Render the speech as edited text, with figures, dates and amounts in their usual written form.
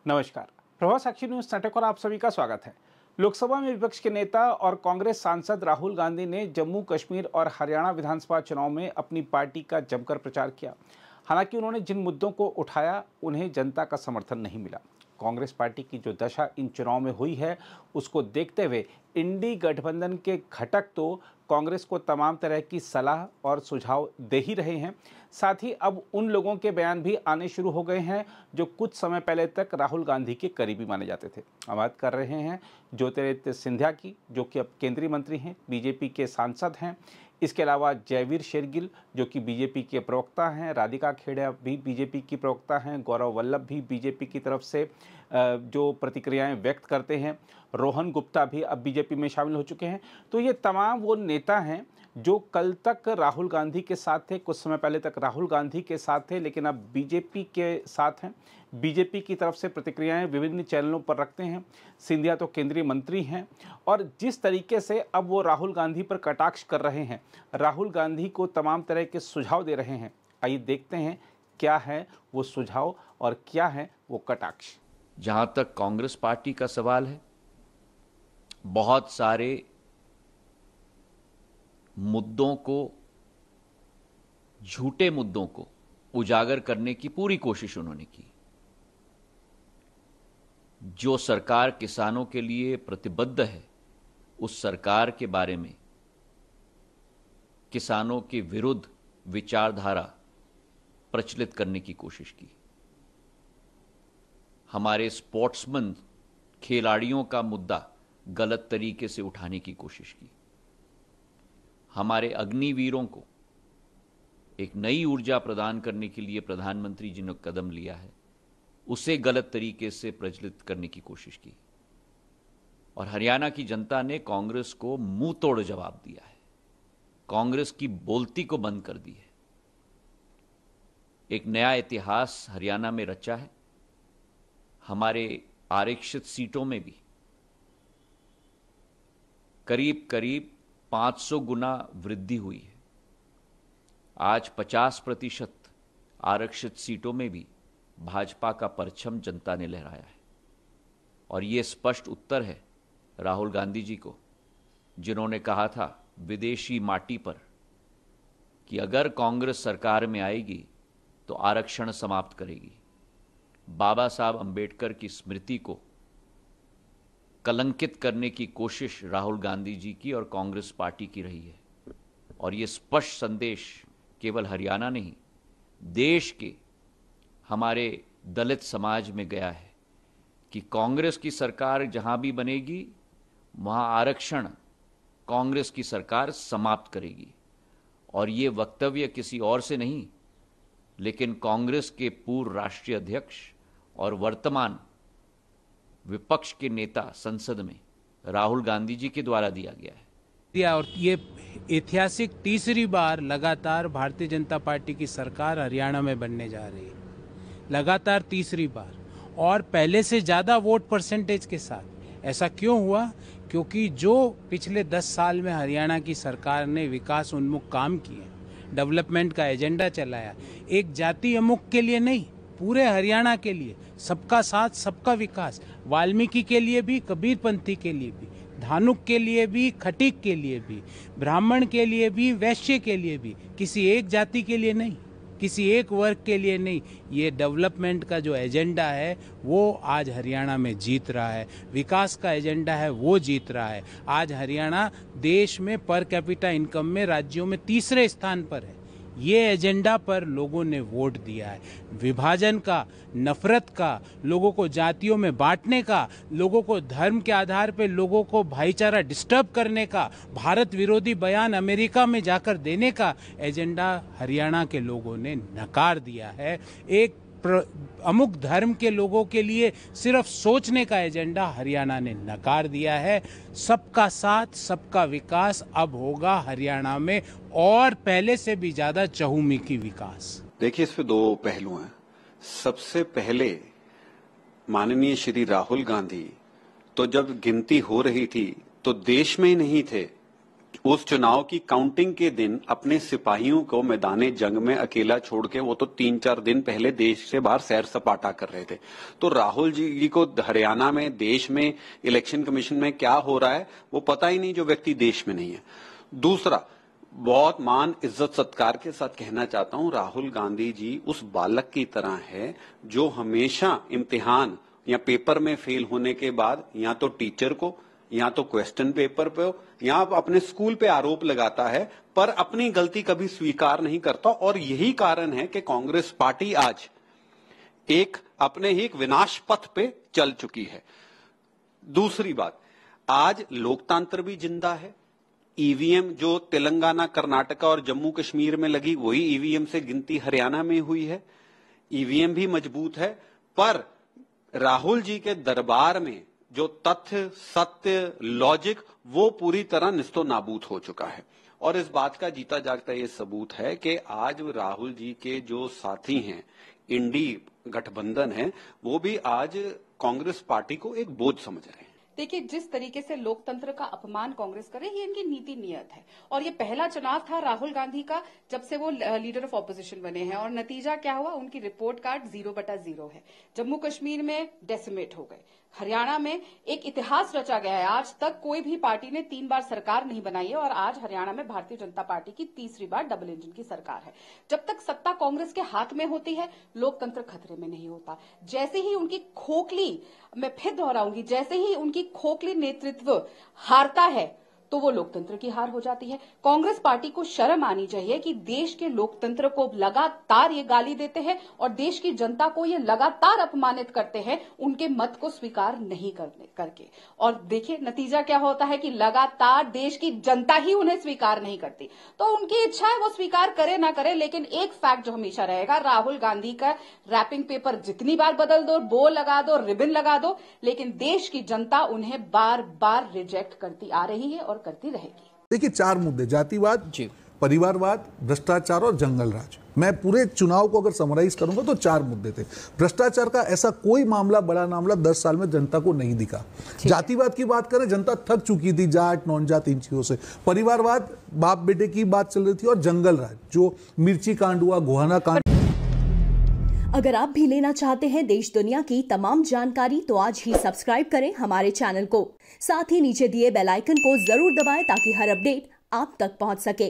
नमस्कार। प्रभात साक्षी news network और आप सभी का स्वागत है। लोकसभा में विपक्ष के नेता और कांग्रेस सांसद राहुल गांधी ने जम्मू कश्मीर और हरियाणा विधानसभा चुनाव में अपनी पार्टी का जमकर प्रचार किया। हालांकि उन्होंने जिन मुद्दों को उठाया उन्हें जनता का समर्थन नहीं मिला। कांग्रेस पार्टी की जो दशा इन चुनाव में हुई है उसको देखते हुए इंडी गठबंधन के घटक तो कांग्रेस को तमाम तरह की सलाह और सुझाव दे ही रहे हैं। साथ ही अब उन लोगों के बयान भी आने शुरू हो गए हैं जो कुछ समय पहले तक राहुल गांधी के करीबी माने जाते थे। हम बात कर रहे हैं ज्योतिरादित्य सिंधिया की, जो कि अब केंद्रीय मंत्री हैं, बीजेपी के सांसद हैं। इसके अलावा जयवीर शेरगिल जो कि बीजेपी के प्रवक्ता हैं, राधिका खेड़े भी बीजेपी की प्रवक्ता हैं, गौरव वल्लभ भी बीजेपी की तरफ से जो प्रतिक्रियाएं व्यक्त करते हैं, रोहन गुप्ता भी अब बीजेपी में शामिल हो चुके हैं। तो ये तमाम वो नेता हैं जो कल तक राहुल गांधी के साथ थे, कुछ समय पहले तक राहुल गांधी के साथ थे, लेकिन अब बीजेपी के साथ हैं। बीजेपी की तरफ से प्रतिक्रियाएं विभिन्न चैनलों पर रखते हैं। सिंधिया तो केंद्रीय मंत्री हैं और जिस तरीके से अब वो राहुल गांधी पर कटाक्ष कर रहे हैं, राहुल गांधी को तमाम तरह के सुझाव दे रहे हैं। आइए देखते हैं क्या है वो सुझाव और क्या है वो कटाक्ष। जहां तक कांग्रेस पार्टी का सवाल है, बहुत सारे मुद्दों को, झूठे मुद्दों को उजागर करने की पूरी कोशिश उन्होंने की। जो सरकार किसानों के लिए प्रतिबद्ध है, उस सरकार के बारे में किसानों के विरुद्ध विचारधारा प्रचलित करने की कोशिश की। हमारे स्पोर्ट्समैन खिलाड़ियों का मुद्दा गलत तरीके से उठाने की कोशिश की। हमारे अग्निवीरों को एक नई ऊर्जा प्रदान करने के लिए प्रधानमंत्री जी ने कदम लिया है, उसे गलत तरीके से प्रचलित करने की कोशिश की। और हरियाणा की जनता ने कांग्रेस को मुंह तोड़ जवाब दिया है, कांग्रेस की बोलती को बंद कर दी है। एक नया इतिहास हरियाणा में रचा है। हमारे आरक्षित सीटों में भी करीब करीब 500 गुना वृद्धि हुई है। आज 50% आरक्षित सीटों में भी भाजपा का परचम जनता ने लहराया है। और यह स्पष्ट उत्तर है राहुल गांधी जी को, जिन्होंने कहा था विदेशी माटी पर कि अगर कांग्रेस सरकार में आएगी तो आरक्षण समाप्त करेगी। बाबा साहब अंबेडकर की स्मृति को कलंकित करने की कोशिश राहुल गांधी जी की और कांग्रेस पार्टी की रही है। और ये स्पष्ट संदेश केवल हरियाणा नहीं, देश के हमारे दलित समाज में गया है कि कांग्रेस की सरकार जहां भी बनेगी वहां आरक्षण कांग्रेस की सरकार समाप्त करेगी। और ये वक्तव्य किसी और से नहीं, लेकिन कांग्रेस के पूर्व राष्ट्रीय अध्यक्ष और वर्तमान विपक्ष के नेता संसद में राहुल गांधी जी के द्वारा दिया गया है। और ये ऐतिहासिक तीसरी बार लगातार भारतीय जनता पार्टी की सरकार हरियाणा में बनने जा रही है, लगातार तीसरी बार, और पहले से ज्यादा वोट परसेंटेज के साथ। ऐसा क्यों हुआ? क्योंकि जो पिछले 10 साल में हरियाणा की सरकार ने विकास उन्मुख काम किए, डेवलपमेंट का एजेंडा चलाया, एक जाति अमुख के लिए नहीं, पूरे हरियाणा के लिए, सबका साथ सबका विकास, वाल्मीकि के लिए भी, कबीरपंथी के लिए भी, धानुक के लिए भी, खटीक के लिए भी, ब्राह्मण के लिए भी, वैश्य के लिए भी, किसी एक जाति के लिए नहीं, किसी एक वर्ग के लिए नहीं। ये डेवलपमेंट का जो एजेंडा है वो आज हरियाणा में जीत रहा है, विकास का एजेंडा है वो जीत रहा है। आज हरियाणा देश में पर कैपिटा इनकम में राज्यों में तीसरे स्थान पर है। ये एजेंडा पर लोगों ने वोट दिया है। विभाजन का, नफरत का, लोगों को जातियों में बांटने का, लोगों को धर्म के आधार पर लोगों को भाईचारा डिस्टर्ब करने का, भारत विरोधी बयान अमेरिका में जाकर देने का एजेंडा हरियाणा के लोगों ने नकार दिया है। एक अमुक धर्म के लोगों के लिए सिर्फ सोचने का एजेंडा हरियाणा ने नकार दिया है। सबका साथ सबका विकास अब होगा हरियाणा में, और पहले से भी ज्यादा चहुमुखी विकास। देखिए, इसमें दो पहलू हैं। सबसे पहले माननीय श्री राहुल गांधी तो जब गिनती हो रही थी तो देश में ही नहीं थे, उस चुनाव की काउंटिंग के दिन अपने सिपाहियों को मैदाने जंग में अकेला छोड़ के वो तो 3-4 दिन पहले देश से बाहर सैर सपाटा कर रहे थे। तो राहुल जी को हरियाणा में, देश में, इलेक्शन कमीशन में क्या हो रहा है वो पता ही नहीं, जो व्यक्ति देश में नहीं है। दूसरा, बहुत मान इज्जत सत्कार के साथ कहना चाहता हूं, राहुल गांधी जी उस बालक की तरह है जो हमेशा इम्तिहान या पेपर में फेल होने के बाद या तो टीचर को या तो क्वेश्चन पेपर पे या अपने स्कूल पे आरोप लगाता है, पर अपनी गलती कभी स्वीकार नहीं करता। और यही कारण है कि कांग्रेस पार्टी आज अपने ही एक विनाश पथ पे चल चुकी है। दूसरी बात, आज लोकतंत्र भी जिंदा है। ईवीएम जो तेलंगाना, कर्नाटका और जम्मू कश्मीर में लगी, वही ईवीएम से गिनती हरियाणा में हुई है। ईवीएम भी मजबूत है, पर राहुल जी के दरबार में जो तथ्य, सत्य, लॉजिक वो पूरी तरह निस्तो नाबूद हो चुका है। और इस बात का जीता जागता ये सबूत है कि आज राहुल जी के जो साथी हैं, इंडी गठबंधन है, वो भी आज कांग्रेस पार्टी को एक बोझ समझ रहे हैं। देखिए, जिस तरीके से लोकतंत्र का अपमान कांग्रेस करे, ये इनकी नीति नियत है। और ये पहला चुनाव था राहुल गांधी का जब से वो लीडर ऑफ ऑपोजिशन बने हैं, और नतीजा क्या हुआ, उनकी रिपोर्ट कार्ड 0/0 है। जम्मू कश्मीर में डेसिमेट हो गए, हरियाणा में एक इतिहास रचा गया है। आज तक कोई भी पार्टी ने 3 बार सरकार नहीं बनाई है, और आज हरियाणा में भारतीय जनता पार्टी की तीसरी बार डबल इंजन की सरकार है। जब तक सत्ता कांग्रेस के हाथ में होती है, लोकतंत्र खतरे में नहीं होता। जैसे ही उनकी खोखली, मैं फिर दोहराऊंगी, जैसे ही उनकी खोखली नेतृत्व हारता है तो वो लोकतंत्र की हार हो जाती है। कांग्रेस पार्टी को शर्म आनी चाहिए कि देश के लोकतंत्र को लगातार ये गाली देते हैं और देश की जनता को ये लगातार अपमानित करते हैं, उनके मत को स्वीकार नहीं करके। और देखिए नतीजा क्या होता है कि लगातार देश की जनता ही उन्हें स्वीकार नहीं करती। तो उनकी इच्छा है वो स्वीकार करे ना करे, लेकिन एक फैक्ट जो हमेशा रहेगा, राहुल गांधी का रैपिंग पेपर जितनी बार बदल दो, बो लगा दो, रिबन लगा दो, लेकिन देश की जनता उन्हें बार बार रिजेक्ट करती आ रही है और करती रहेगी। देखिए, 4 मुद्दे, जातिवाद, परिवारवाद, भ्रष्टाचार और जंगल राज। मैं पूरे चुनाव को अगर समराइज करूंगा तो 4 मुद्दे थे। भ्रष्टाचार का ऐसा कोई मामला, बड़ा मामला 10 साल में जनता को नहीं दिखा। जातिवाद की बात करें, जनता थक चुकी थी जाट नॉन जाट इन चीजों से। परिवारवाद, बाप बेटे की बात चल रही थी, और जंगल राज जो मिर्ची कांड हुआ, गोहाना कांड। अगर आप भी लेना चाहते हैं देश दुनिया की तमाम जानकारी, तो आज ही सब्सक्राइब करें हमारे चैनल को। साथ ही नीचे दिए बेल आइकन को जरूर दबाएं ताकि हर अपडेट आप तक पहुंच सके।